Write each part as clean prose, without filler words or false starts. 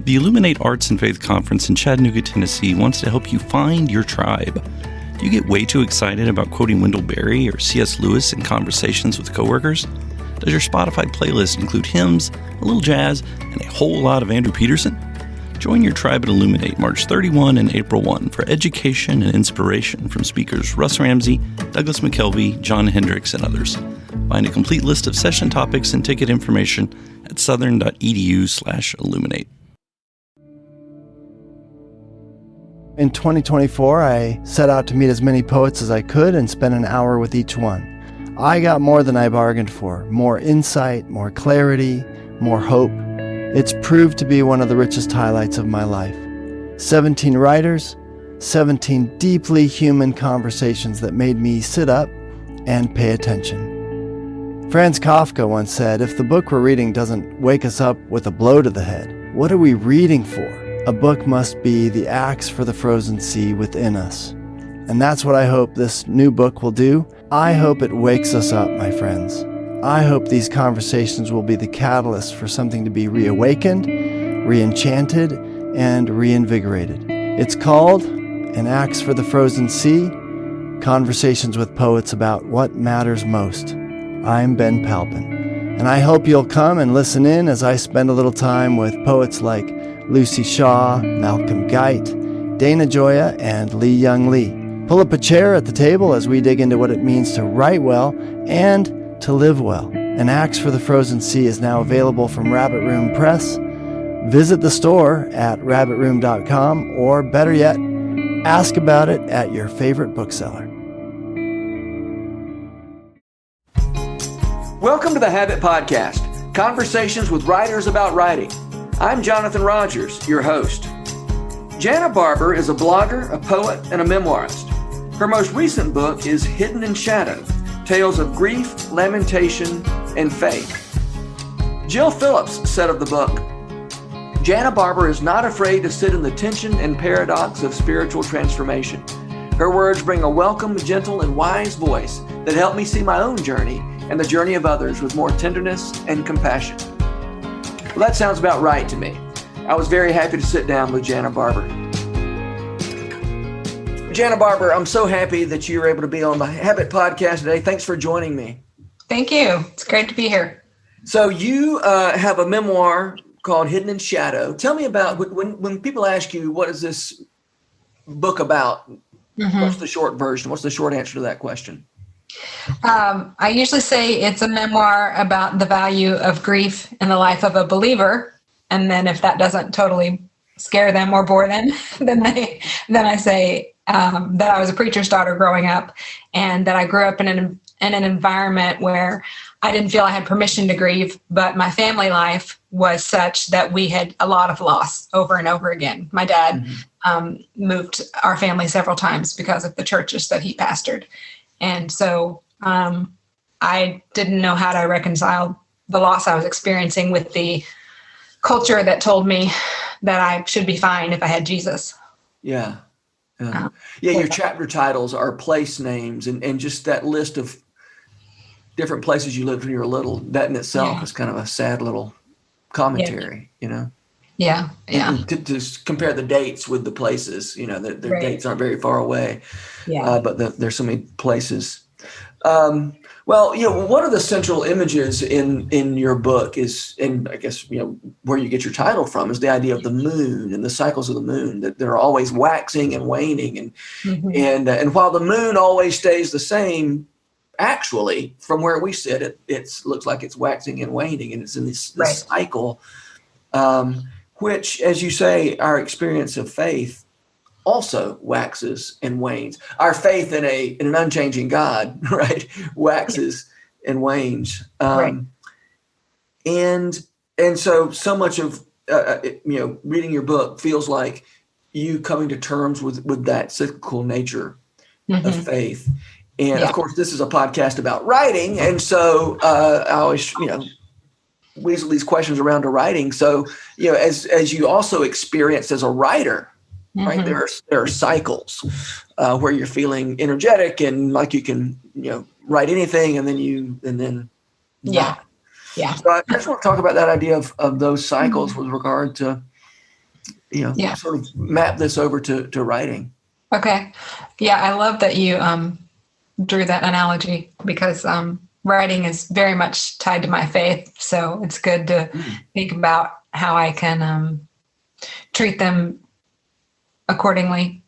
The Illuminate Arts and Faith Conference in Chattanooga, Tennessee wants to help you find your tribe. Do you get way too excited about quoting Wendell Berry or C.S. Lewis in conversations with coworkers? Does your Spotify playlist include hymns, a little jazz, and a whole lot of Andrew Peterson? Join your tribe at Illuminate March 31 and April 1 for education and inspiration from speakers Russ Ramsey, Douglas McKelvey, John Hendricks, and others. Find a complete list of session topics and ticket information at southern.edu/illuminate. In 2024, I set out to meet as many poets as I could and spend an hour with each one. I got more than I bargained for, more insight, more clarity, more hope. It's proved to be one of the richest highlights of my life. 17 writers, 17 deeply human conversations that made me sit up and pay attention. Franz Kafka once said, if the book we're reading doesn't wake us up with a blow to the head, what are we reading for? A book must be the axe for the frozen sea within us. And that's what I hope this new book will do. I hope it wakes us up, my friends. I hope these conversations will be the catalyst for something to be reawakened, re-enchanted, and reinvigorated. It's called An Axe for the Frozen Sea, Conversations with Poets About What Matters Most. I'm Ben Palpin, and I hope you'll come and listen in as I spend a little time with poets like Lucy Shaw, Malcolm Guite, Dana Gioia, and Lee Young Lee. Pull up a chair at the table as we dig into what it means to write well and to live well. An Axe for the Frozen Sea is now available from Rabbit Room Press. Visit the store at rabbitroom.com, or better yet, ask about it at your favorite bookseller. Welcome to the Habit Podcast, conversations with writers about writing. I'm Jonathan Rogers, your host. Janna Barber is a blogger, a poet, and a memoirist. Her most recent book is Hidden in Shadow, Tales of Grief, Lamentation, and Faith. Jill Phillips said of the book, Janna Barber is not afraid to sit in the tension and paradox of spiritual transformation. Her words bring a welcome, gentle, and wise voice that help me see my own journey and the journey of others with more tenderness and compassion. Well, that sounds about right to me. I was very happy to sit down with Janna Barber. Janna Barber, I'm so happy that you were able to be on the Habit Podcast today. Thanks for joining me. Thank you. It's great to be here. So you have a memoir called Hidden in Shadow. Tell me about, when people ask you, what is this book about? Mm-hmm. What's the short version? What's the short answer to that question? I usually say it's a memoir about the value of grief in the life of a believer. And then if that doesn't totally scare them or bore them, then I say that I was a preacher's daughter growing up, and that I grew up in an environment where I didn't feel I had permission to grieve, but my family life was such that we had a lot of loss over and over again. My dad moved our family several times because of the churches that he pastored. And so I didn't know how to reconcile the loss I was experiencing with the culture that told me that I should be fine if I had Jesus. Yeah. Your chapter titles are place names, and just that list of different places you lived when you were little, that in itself is kind of a sad little commentary, you know? Yeah. To compare the dates with the places, you know, their dates aren't very far away, but there's so many places. Well, you know, one of the central images in your book is, and I guess, you know, where you get your title from, is the idea of the moon and the cycles of the moon, that they're always waxing and waning. And while the moon always stays the same, actually, from where we sit, it looks like it's waxing and waning, and it's in this cycle, which, as you say, our experience of faith also waxes and wanes. Our faith in an unchanging God, right, waxes and wanes. And so much of reading your book feels like you coming to terms with that cyclical nature of faith. And of course, this is a podcast about writing, and so I always, weasel these questions around to writing. So, as you also experience as a writer, right? There are cycles where you're feeling energetic and like you can, write anything, and then Yeah. So I just want to talk about that idea of those cycles with regard to sort of map this over to writing. Okay. Yeah, I love that you drew that analogy because writing is very much tied to my faith. So it's good to think about how I can treat them accordingly.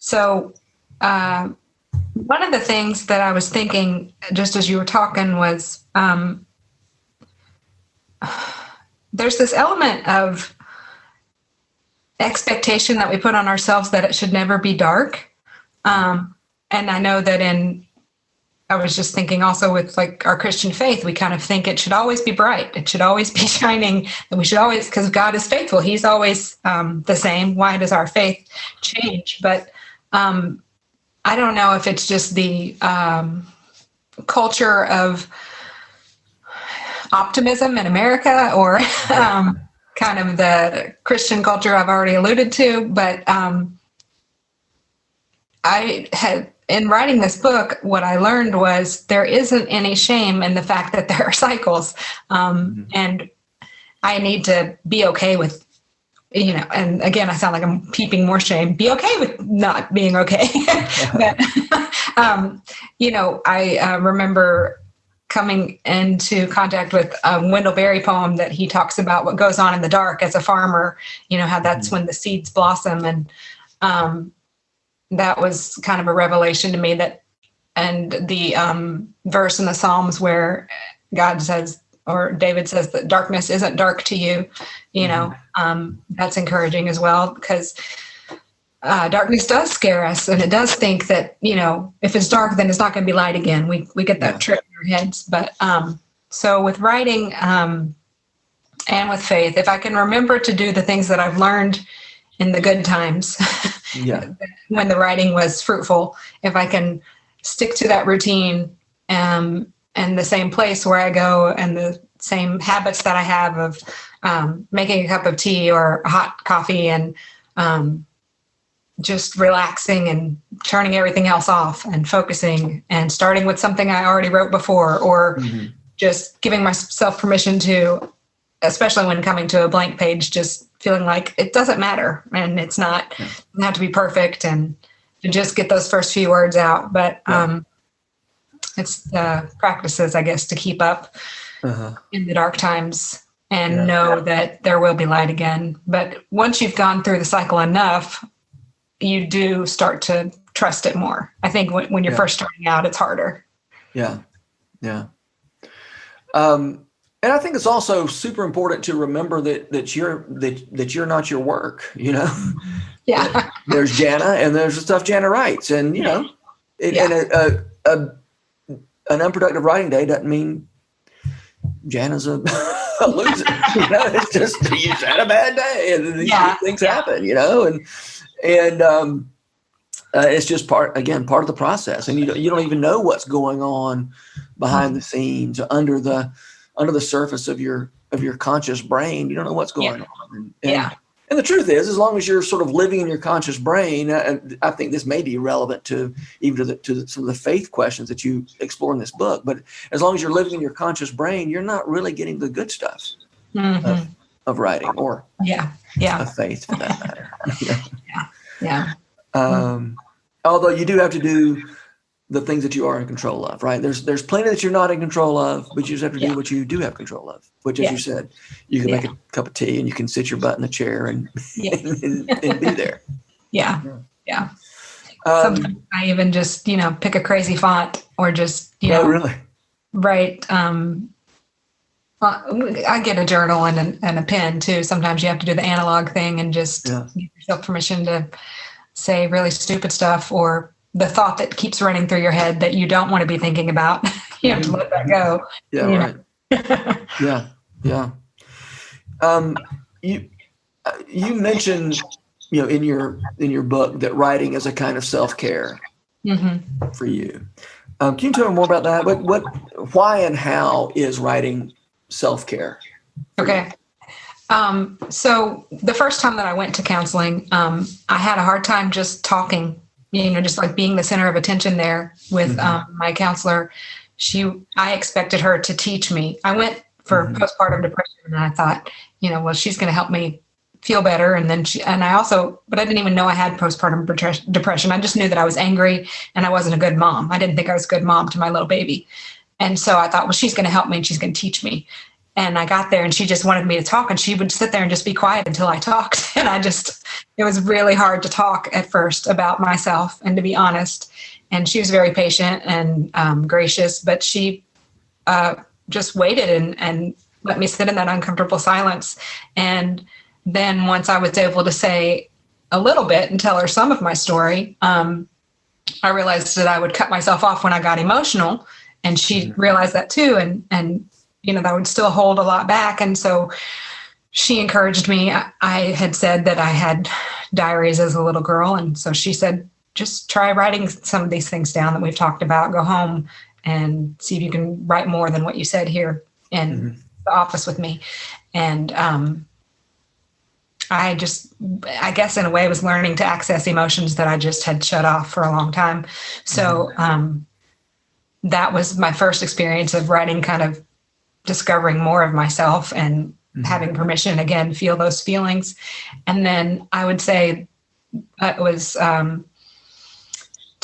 So one of the things that I was thinking just as you were talking was there's this element of expectation that we put on ourselves that it should never be dark. And I know that I was just thinking also with like our Christian faith, we kind of think it should always be bright. It should always be shining. And we should always, because God is faithful. He's always the same. Why does our faith change? But I don't know if it's just the culture of optimism in America or kind of the Christian culture I've already alluded to. But in writing this book, what I learned was there isn't any shame in the fact that there are cycles. And I need to be okay with, and again, I sound like I'm heaping more shame, be okay with not being okay. But, I remember coming into contact with a Wendell Berry poem that he talks about what goes on in the dark as a farmer, how that's when the seeds blossom. And that was kind of a revelation to me and the verse in the Psalms where God says, or David says that darkness isn't dark to you, that's encouraging as well, because darkness does scare us, and it does think that, if it's dark, then it's not going to be light again. We get that trick in our heads. But so with writing and with faith, if I can remember to do the things that I've learned in the good times, when the writing was fruitful, if I can stick to that routine and the same place where I go and the same habits that I have of making a cup of tea or a hot coffee and just relaxing and turning everything else off and focusing and starting with something I already wrote before, or just giving myself permission to, especially when coming to a blank page, just feeling like it doesn't matter and it doesn't have to be perfect, and to just get those first few words out. But it's the practices, I guess, to keep up in the dark times and know that there will be light again. But once you've gone through the cycle enough, you do start to trust it more. I think when you're first starting out, it's harder. Yeah. And I think it's also super important to remember that you're not your work, Yeah. There's Janna and there's the stuff Janna writes, and and an unproductive writing day doesn't mean Janna's a loser. It's just you had a bad day and these things happen, and it's just part of the process, and you don't even know what's going on behind the scenes, under the surface of your conscious brain. You don't know what's going on. And the truth is, as long as you're sort of living in your conscious brain, I think this may be relevant to some of the faith questions that you explore in this book. But as long as you're living in your conscious brain, you're not really getting the good stuff of writing or of faith, for that matter. Although you do have to do the things that you are in control of, right? There's plenty that you're not in control of, but you just have to do what you do have control of, which, as you said, you can make a cup of tea and you can sit your butt in the chair and and be there. Sometimes I even just, pick a crazy font or just, really write. I get a journal and a pen too. Sometimes you have to do the analog thing and just give yourself permission to say really stupid stuff, or the thought that keeps running through your head that you don't want to be thinking about. You have to let that go. You mentioned, in your book, that writing is a kind of self-care for you. Can you tell me more about that? Why and how is writing self-care? Okay. So the first time that I went to counseling, I had a hard time just talking, just like being the center of attention there with my counselor. I expected her to teach me. I went for postpartum depression, and I thought, she's going to help me feel better. And then but I didn't even know I had postpartum depression. I just knew that I was angry and I wasn't a good mom. I didn't think I was a good mom to my little baby. And so I thought, well, she's going to help me and she's going to teach me. And I got there and she just wanted me to talk, and she would sit there and just be quiet until I talked. And it was really hard to talk at first about myself and to be honest. And she was very patient and gracious, but she just waited and let me sit in that uncomfortable silence. And then once I was able to say a little bit and tell her some of my story, I realized that I would cut myself off when I got emotional, and she realized that too. And that would still hold a lot back. And so she encouraged me. I had said that I had diaries as a little girl. And so she said, just try writing some of these things down that we've talked about. Go home and see if you can write more than what you said here in the office with me. And I guess in a way was learning to access emotions that I just had shut off for a long time. So that was my first experience of writing, kind of discovering more of myself and having permission, again, feel those feelings. And then I would say it was 10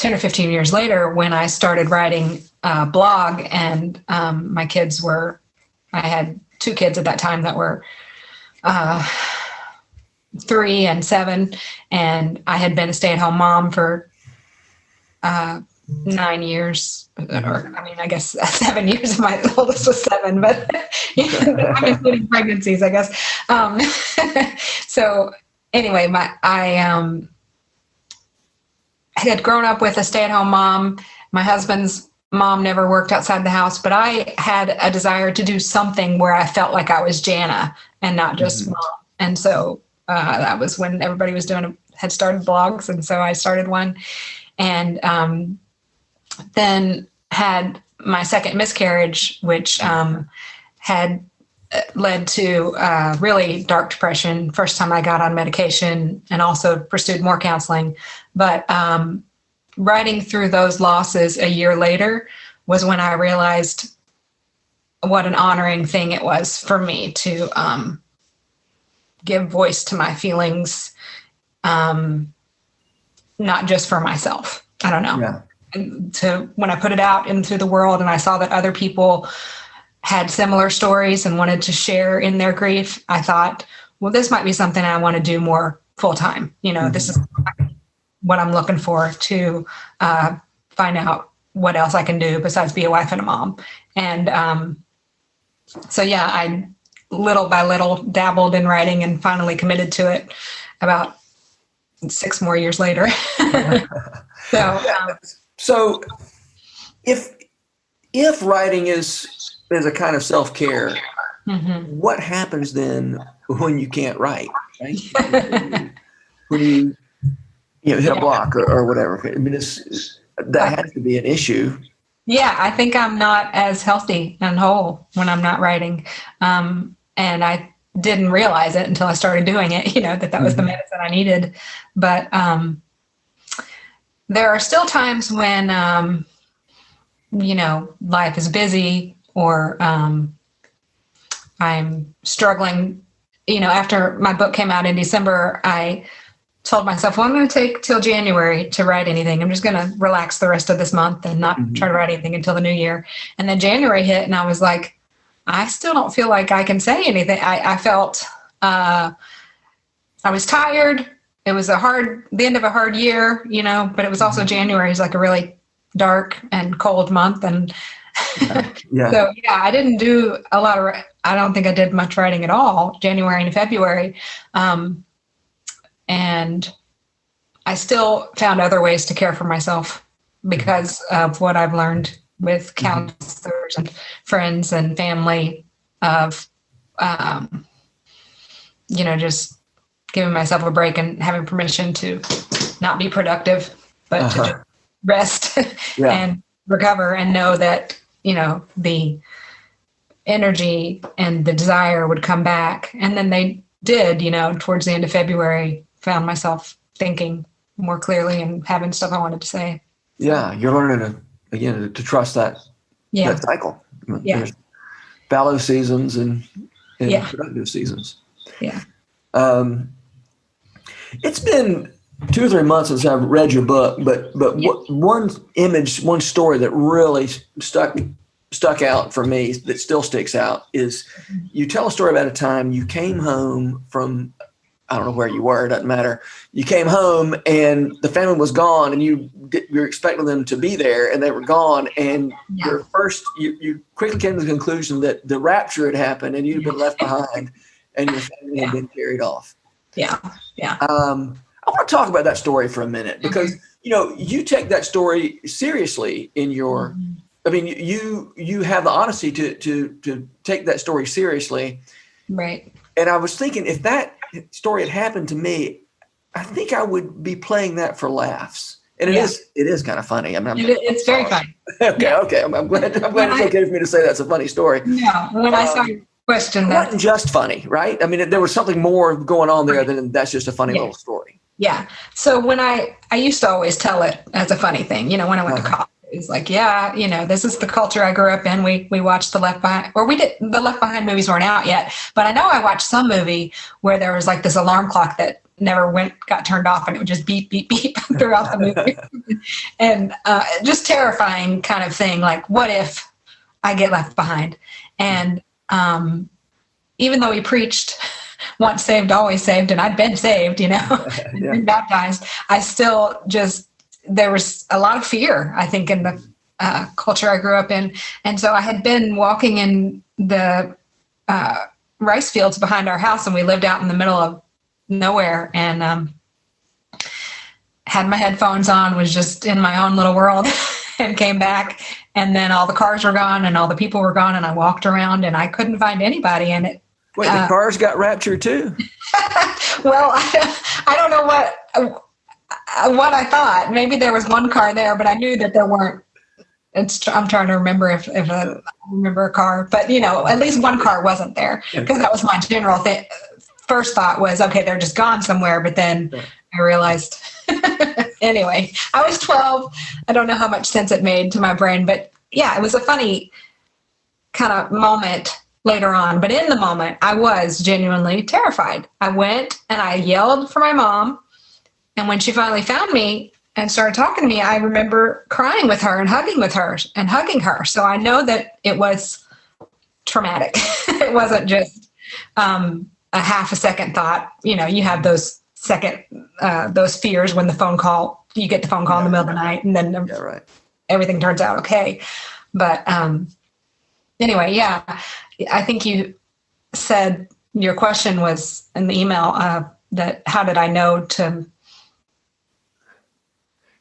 or 15 years later when I started writing a blog, and I had 2 kids at that time that were 3 and 7, and I had been a stay-at-home mom for 9 years, or I guess 7 years. My oldest was 7, but I'm including pregnancies, I guess. So anyway, I had grown up with a stay-at-home mom. My husband's mom never worked outside the house, but I had a desire to do something where I felt like I was Janna and not just mom. And so that was when everybody had started blogs, and so I started one. And then had my second miscarriage, which had led to really dark depression. First time I got on medication, and also pursued more counseling. But writing through those losses a year later was when I realized what an honoring thing it was for me to give voice to my feelings, not just for myself. I don't know. Yeah. When I put it out into the world and I saw that other people had similar stories and wanted to share in their grief, I thought, well, this might be something I want to do more full time. This is what I'm looking for, to find out what else I can do besides be a wife and a mom. And so, yeah, I little by little dabbled in writing and finally committed to it about 6 more years later. So if writing is a kind of self-care, what happens then when you can't write, right? when you hit a block or whatever? I mean, that has to be an issue. Yeah, I think I'm not as healthy and whole when I'm not writing. And I didn't realize it until I started doing it, that was the medicine I needed. But there are still times when, life is busy, or I'm struggling. After my book came out in December, I told myself, well, I'm going to take till January to write anything. I'm just going to relax the rest of this month and not try to write anything until the new year. And then January hit, and I was like, I still don't feel like I can say anything. I felt I was tired. It was the end of a hard year, but it was also January is like a really dark and cold month. And so, I didn't do a lot of, I don't think I did much writing at all, January and February. And I still found other ways to care for myself because of what I've learned with counselors and friends and family of, just giving myself a break and having permission to not be productive, but to just rest and recover and know that, the energy and the desire would come back. And then they did, towards the end of February, found myself thinking more clearly and having stuff I wanted to say. Yeah. You're learning to trust that cycle. Yeah. There's fallow seasons and productive seasons. Yeah. It's been 2 or 3 months since I've read your book, but one story that really stuck out for me, that still sticks out, is you tell a story about a time you came home from, I don't know where you were, it doesn't matter. You came home and the family was gone, and you were expecting them to be there, and they were gone. And you quickly came to the conclusion that the rapture had happened and you'd been left behind, and your family had been carried off. Yeah. I want to talk about that story for a minute, because you take that story seriously in your. I mean, you have the honesty to take that story seriously, right? And I was thinking, if that story had happened to me, I think I would be playing that for laughs. And it is kind of funny. I mean, it's very funny. Okay. I'm glad it's okay for me to say that's a funny story. Yeah. When I saw your question, it wasn't just funny, right? I mean, there was something more going on there than that's just a funny little story. Yeah. So when I used to always tell it as a funny thing, when I went to college, it was like, this is the culture I grew up in. We watched the Left Behind, the Left Behind movies weren't out yet, but I know I watched some movie where there was like this alarm clock that never got turned off, and it would just beep, beep, beep throughout the movie. And just terrifying kind of thing. Like, what if I get left behind? And even though he preached once saved, always saved, and I'd been saved, been baptized, I still there was a lot of fear, I think, in the culture I grew up in. And so I had been walking in the rice fields behind our house, and we lived out in the middle of nowhere, and had my headphones on, was just in my own little world, and came back, and then all the cars were gone and all the people were gone, and I walked around and I couldn't find anybody. And it Wait, the cars got raptured too? Well, I don't know what I thought. Maybe there was one car there, but I knew that there weren't. I'm trying to remember if I remember a car, but at least one car wasn't there, because that was my general first thought was, okay, they're just gone somewhere. But then I realized, anyway, I was 12. I don't know how much sense it made to my brain, but it was a funny kind of moment later on. But in the moment, I was genuinely terrified. I went and I yelled for my mom. And when she finally found me and started talking to me, I remember crying with her and hugging her. So I know that it was traumatic. It wasn't just a half a second thought. You have those those fears when you get the phone call in the middle of the night, and then everything turns out okay. But anyway, I think you said your question was in the email that how did I know to...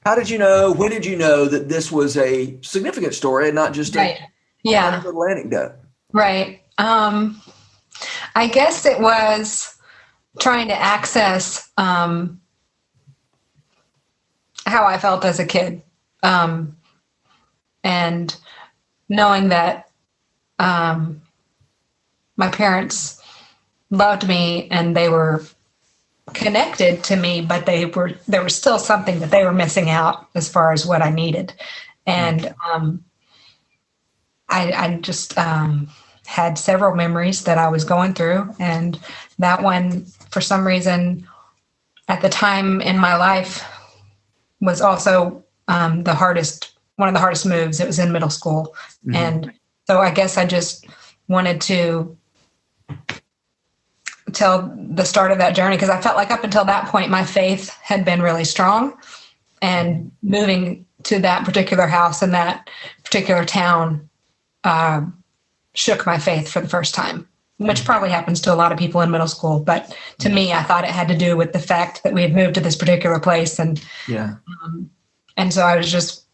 How did you know? When did you know that this was a significant story and not just a little anecdote? Right. I guess it was trying to access how I felt as a kid, and knowing that my parents loved me and they were connected to me, but there was still something that they were missing out as far as what I needed. And I just had several memories that I was going through, and that one, for some reason, at the time in my life, was also one of the hardest moves. It was in middle school. Mm-hmm. And so I guess I just wanted to tell the start of that journey, because I felt like up until that point, my faith had been really strong, and moving to that particular house in that particular town shook my faith for the first time, which probably happens to a lot of people in middle school. But to me, I thought it had to do with the fact that we had moved to this particular place. And so I was just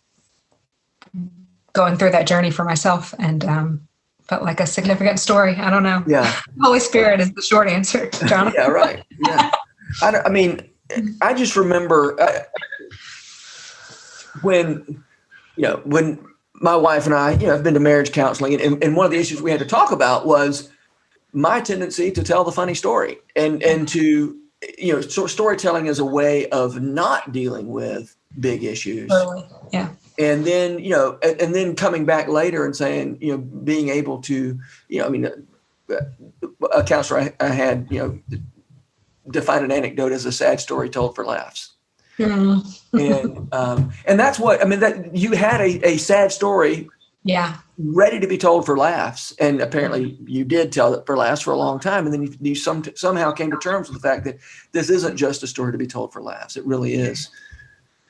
going through that journey for myself, and felt like a significant story. I don't know. Yeah. Holy Spirit is the short answer, Jonathan. Yeah, right. Yeah. I mean, I just remember when my wife and I, have been to marriage counseling, and one of the issues we had to talk about was my tendency to tell the funny story, and to, storytelling as a way of not dealing with big issues. Totally. Yeah. And then, and then coming back later and saying, being able to, a counselor I had, define an anecdote as a sad story told for laughs. Mm. And that's what, I mean, that you had a sad story ready to be told for laughs. And apparently you did tell it for laughs for a long time. And then you somehow came to terms with the fact that this isn't just a story to be told for laughs. It really is.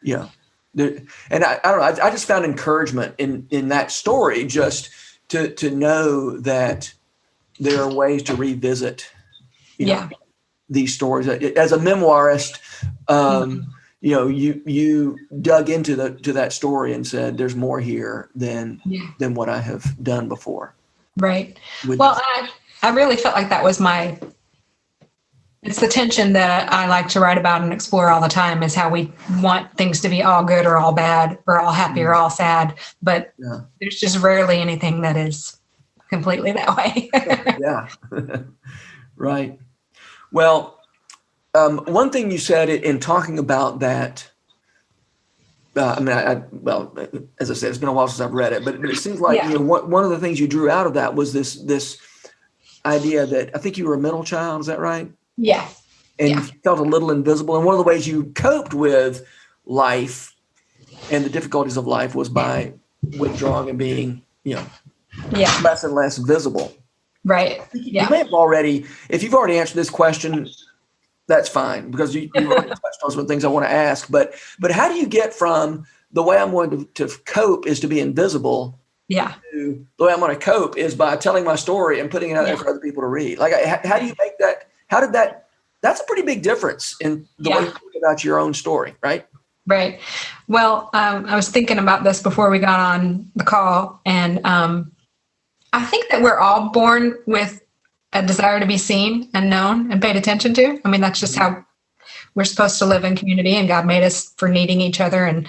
Yeah. And I don't know, I just found encouragement in that story, just to know that there are ways to revisit, you know, these stories. As a memoirist, you know, you dug into that story and said, there's more here than what I have done before. Right. Well, I really felt like that was it's the tension that I like to write about and explore all the time, is how we want things to be all good or all bad or all happy or all sad. But there's just rarely anything that is completely that way. Yeah. Right. Well, one thing you said in talking about that, well, as I said, it's been a while since I've read it, but it seems like you know, one of the things you drew out of that was this idea that I think you were a middle child. Is that right? Yeah. And you felt a little invisible. And one of the ways you coped with life and the difficulties of life was by withdrawing and being, you know, less and less visible. Right. You may have already, if you've already answered this question, that's fine, because you've already touched on some things I want to ask. But how do you get from the way I'm going to cope is to be invisible? Yeah. To the way I'm going to cope is by telling my story and putting it out there for other people to read. Like, how do you make that? How did that? That's a pretty big difference in the way you think about your own story, right? Right. Well, I was thinking about this before we got on the call, and I think that we're all born with a desire to be seen and known and paid attention to. I mean, that's just how we're supposed to live in community, and God made us for needing each other and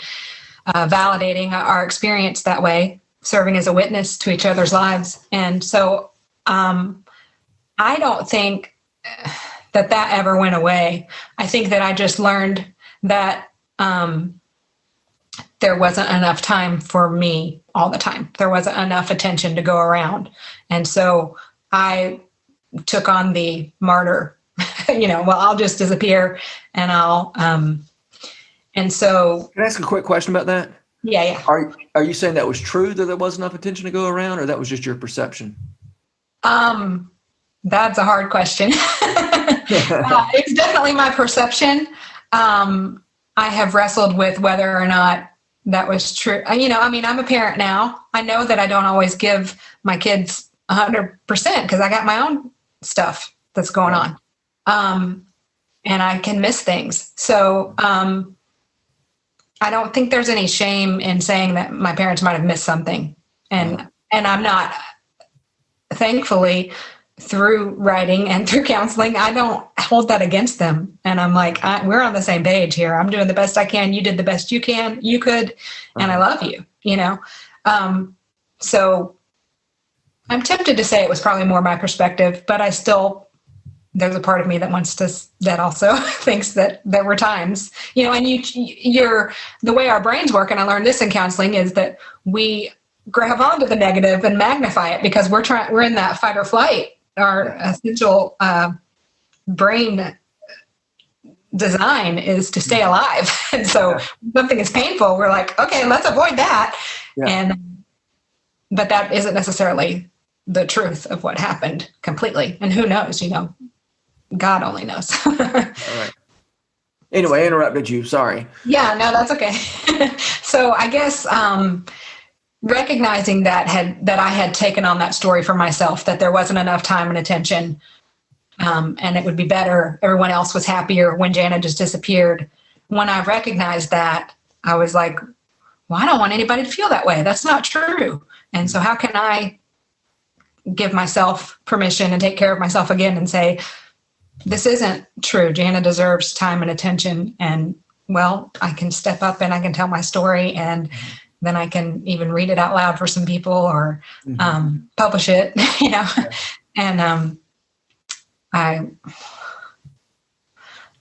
validating our experience that way, serving as a witness to each other's lives. And so I don't think that ever went away. I think that I just learned that there wasn't enough time for me all the time. There wasn't enough attention to go around. And so I took on the martyr, I'll just disappear and and so. Can I ask a quick question about that? Yeah. Are you saying that was true, that there wasn't enough attention to go around, or that was just your perception? That's a hard question. It's definitely my perception. I have wrestled with whether or not that was true. I'm a parent now. I know that I don't always give my kids 100% because I got my own stuff that's going on. And I can miss things. So I don't think there's any shame in saying that my parents might have missed something. And I'm not, thankfully, through writing and through counseling, I don't hold that against them. And I'm like, we're on the same page here. I'm doing the best I can. You did the best you could, and I love you, So I'm tempted to say it was probably more my perspective, but there's a part of me that also thinks that there were times, and you're the way our brains work. And I learned this in counseling, is that we grab onto the negative and magnify it because we're in that fight or flight. Our essential brain design is to stay alive. And so when something is painful, we're like, okay, let's avoid that. Yeah. But that isn't necessarily the truth of what happened completely. And who knows, God only knows. All right. Anyway, I interrupted you. Sorry. Yeah, no, that's okay. So I guess, recognizing that I had taken on that story for myself, that there wasn't enough time and attention, and it would be better, everyone else was happier when Janna just disappeared. When I recognized that, I was like, well, I don't want anybody to feel that way. That's not true. And so how can I give myself permission and take care of myself again and say, this isn't true. Janna deserves time and attention. And well, I can step up and I can tell my story, and then I can even read it out loud for some people or publish it, And I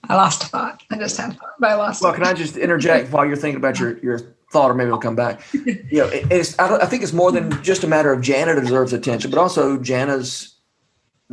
lost a thought. I just had a thought, but I lost it. Well, can I just interject while you're thinking about your thought, or maybe it'll come back? I think it's more than just a matter of Janna deserves attention, but also Janna's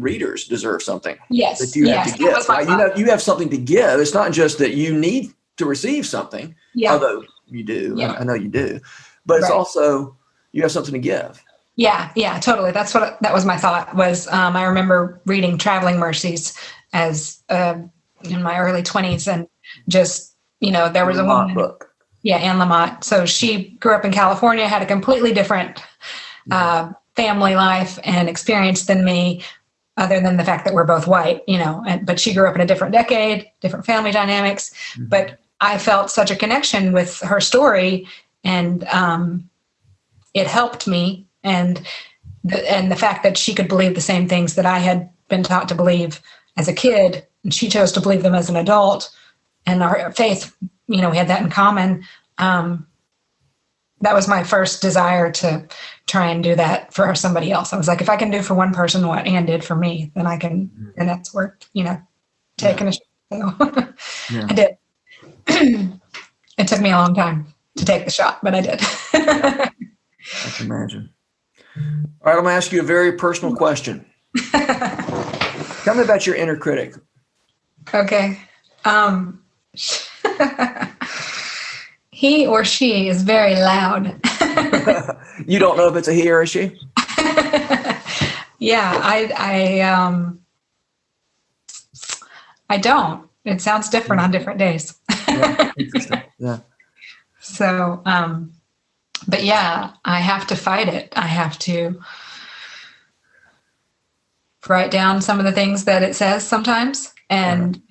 readers deserve something. Yes. That you have to give. Right? You have something to give. It's not just that you need to receive something, although you do. Yeah. I know you do. But it's also you have something to give. Yeah, totally. That was my thought was I remember reading Traveling Mercies as in my early 20s, and just, there was a woman book. Yeah, Anne Lamott. So she grew up in California, had a completely different family life and experience than me, other than the fact that we're both white, but she grew up in a different decade, different family dynamics. Mm-hmm. But I felt such a connection with her story, and it helped me. And the fact that she could believe the same things that I had been taught to believe as a kid, and she chose to believe them as an adult, and our faith, we had that in common. That was my first desire to try and do that for somebody else. I was like, if I can do for one person what Anne did for me, then I can, and that's worth, taking a shot. So I did. It took me a long time to take the shot, but I did. I can imagine. All right, I'm going to ask you a very personal question. Tell me about your inner critic. Okay. He or she is very loud. You don't know if it's a he or a she? Yeah, I don't. It sounds different on different days. Yeah, interesting. Yeah. So, but yeah, I have to fight it. I have to write down some of the things that it says sometimes, and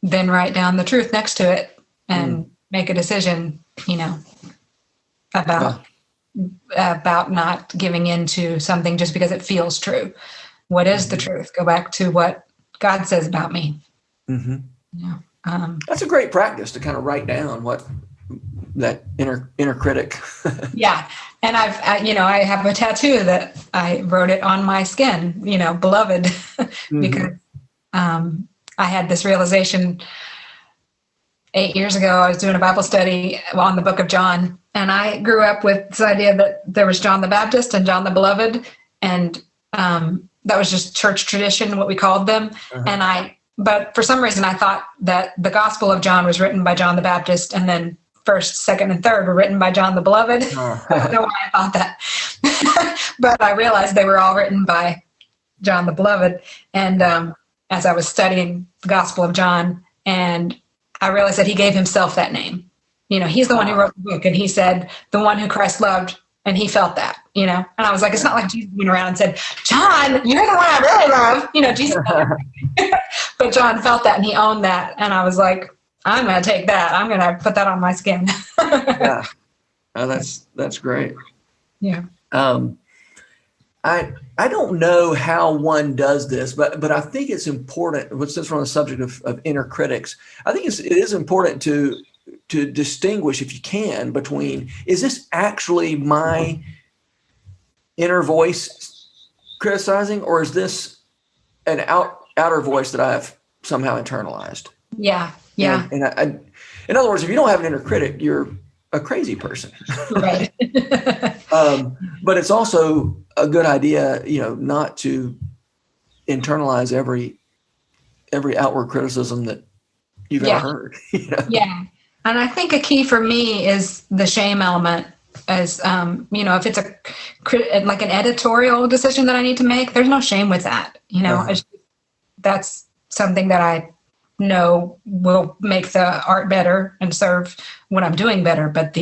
then write down the truth next to it, and make a decision, about not giving into something just because it feels true. What is the truth? Go back to what God says about me. Mm-hmm. That's a great practice to kind of write down what that inner critic. Yeah. And I have a tattoo that I wrote it on my skin, beloved, because I had this realization 8 years ago. I was doing a Bible study on the book of John, and I grew up with this idea that there was John the Baptist and John the Beloved, and that was just church tradition, what we called them. But for some reason I thought that the Gospel of John was written by John the Baptist, and then 1st, 2nd, and 3rd were written by John the Beloved. I don't know why I thought that. But I realized they were all written by John the Beloved. And as I was studying the Gospel of John, and I realized that he gave himself that name. He's the one who wrote the book, and he said, the one who Christ loved, and he felt that, And I was like, it's not like Jesus went around and said, John, you're the one I really love. Jesus. But John felt that, and he owned that. And I was like, I'm going to take that. I'm going to put that on my skin. Yeah. Oh, that's great. Yeah. I don't know how one does this, but I think it's important, since we're on the subject of inner critics, I think it is important to distinguish, if you can, between, is this actually my inner voice criticizing, or is this an outer voice that I have somehow internalized? Yeah. Yeah. And I, in other words, if you don't have an inner critic, you're a crazy person. Right. But it's also a good idea, not to internalize every outward criticism that you've ever heard. Yeah. And I think a key for me is the shame element. As if it's like an editorial decision that I need to make, there's no shame with that. That's something that I know will make the art better and serve what I'm doing better. But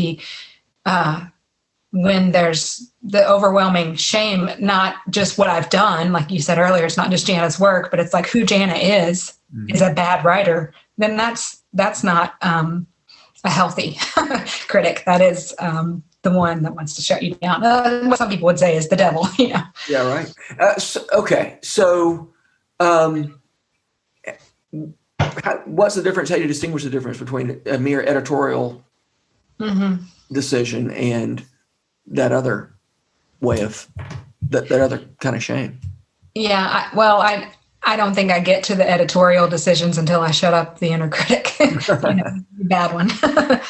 when there's the overwhelming shame, not just what I've done, like you said earlier, it's not just Janna's work, but it's like who Janna is a bad writer, then that's not a healthy critic. That is the one that wants to shut you down. What some people would say is the devil. Yeah, right. Okay, so what's the difference? How do you distinguish the difference between a mere editorial decision and that other way of that other kind of shame? Yeah, I don't think I get to the editorial decisions until I shut up the inner critic, the bad one.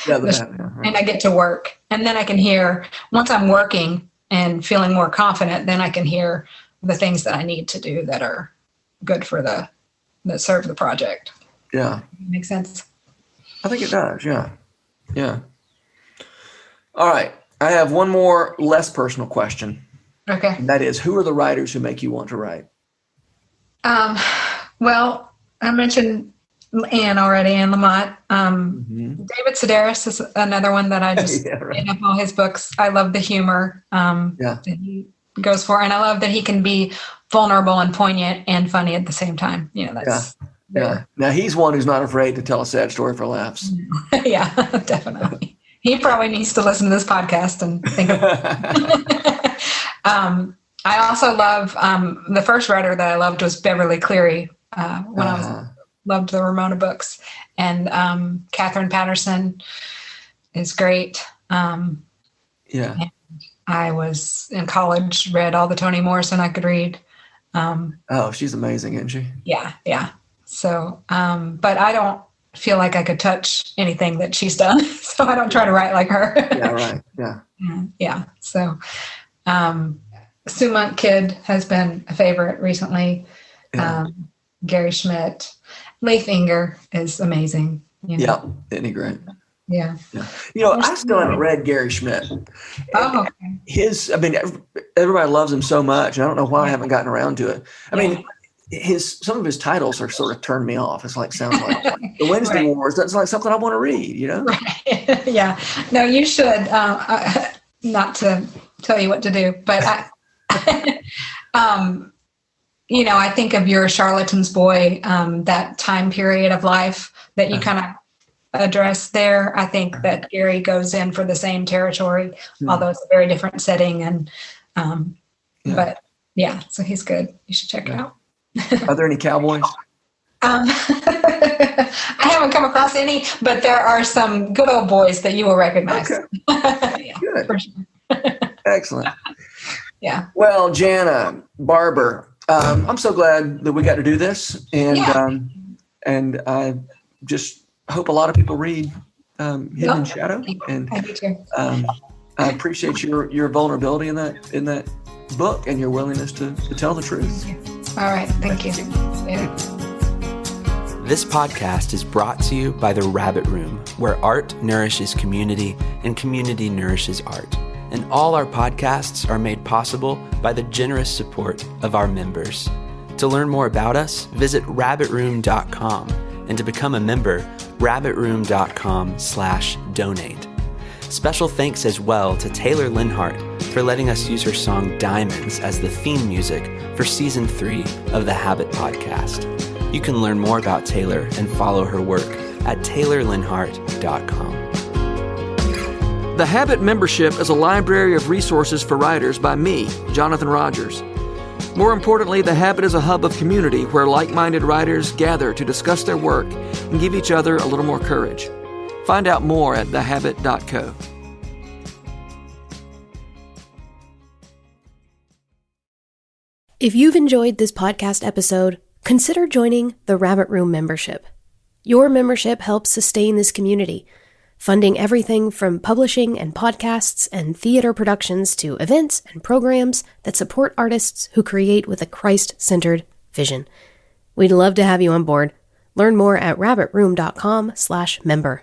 Right. And I get to work. And then I can hear, once I'm working and feeling more confident, then I can hear the things that I need to do that are good for that serve the project. Yeah. Makes sense. I think it does. Yeah. Yeah. All right. I have one more less personal question. Okay. And that is, who are the writers who make you want to write? Well, I mentioned Anne already, Anne Lamott. David Sedaris is another one that I just read up all his books. I love the humor that he goes for. And I love that he can be vulnerable and poignant and funny at the same time. That's Now he's one who's not afraid to tell a sad story for laughs. Yeah, definitely. He probably needs to listen to this podcast and think of I also love the first writer that I loved was Beverly Cleary when I loved the Ramona books, and Catherine Patterson is great. And I was in college, read all the Toni Morrison I could read. She's amazing, isn't she? Yeah. So, but I don't feel like I could touch anything that she's done, so I don't try to write like her. Yeah, right. Yeah. Yeah. So, Sumont Kid has been a favorite recently. Yeah. Gary Schmidt, Leif Inger is amazing. Yeah, isn't he great? Yeah. I still haven't read Gary Schmidt. Okay. Everybody loves him so much. And I don't know why I haven't gotten around to it. I mean, some of his titles are sort of turned me off. It's sounds like the Wednesday Wars. That's like something I want to read, Right. Yeah. No, you should, not to tell you what to do, but I think of your Charlatan's Boy, that time period of life that you kind of address there. I think that Gary goes in for the same territory, although it's a very different setting. And, but yeah, so he's good. You should check it out. Are there any cowboys? I haven't come across any, but there are some good old boys that you will recognize. Okay. Good. For sure. Excellent. Yeah. Well, Janna Barber, I'm so glad that we got to do this, and I just hope a lot of people read Hidden in Shadow, and I do too. I appreciate your vulnerability in that book and your willingness to tell the truth. All right, thank you. Yeah. This podcast is brought to you by The Rabbit Room, where art nourishes community and community nourishes art. And all our podcasts are made possible by the generous support of our members. To learn more about us, visit rabbitroom.com, and to become a member, rabbitroom.com/donate. Special thanks as well to Taylor Linhart for letting us use her song Diamonds as the theme music for Season 3 of the Habit podcast. You can learn more about Taylor and follow her work at taylorlinhart.com. The Habit membership is a library of resources for writers by me, Jonathan Rogers. More importantly, The Habit is a hub of community where like-minded writers gather to discuss their work and give each other a little more courage. Find out more at thehabit.co. If you've enjoyed this podcast episode, consider joining the Rabbit Room membership. Your membership helps sustain this community, funding everything from publishing and podcasts and theater productions to events and programs that support artists who create with a Christ-centered vision. We'd love to have you on board. Learn more at rabbitroom.com/member.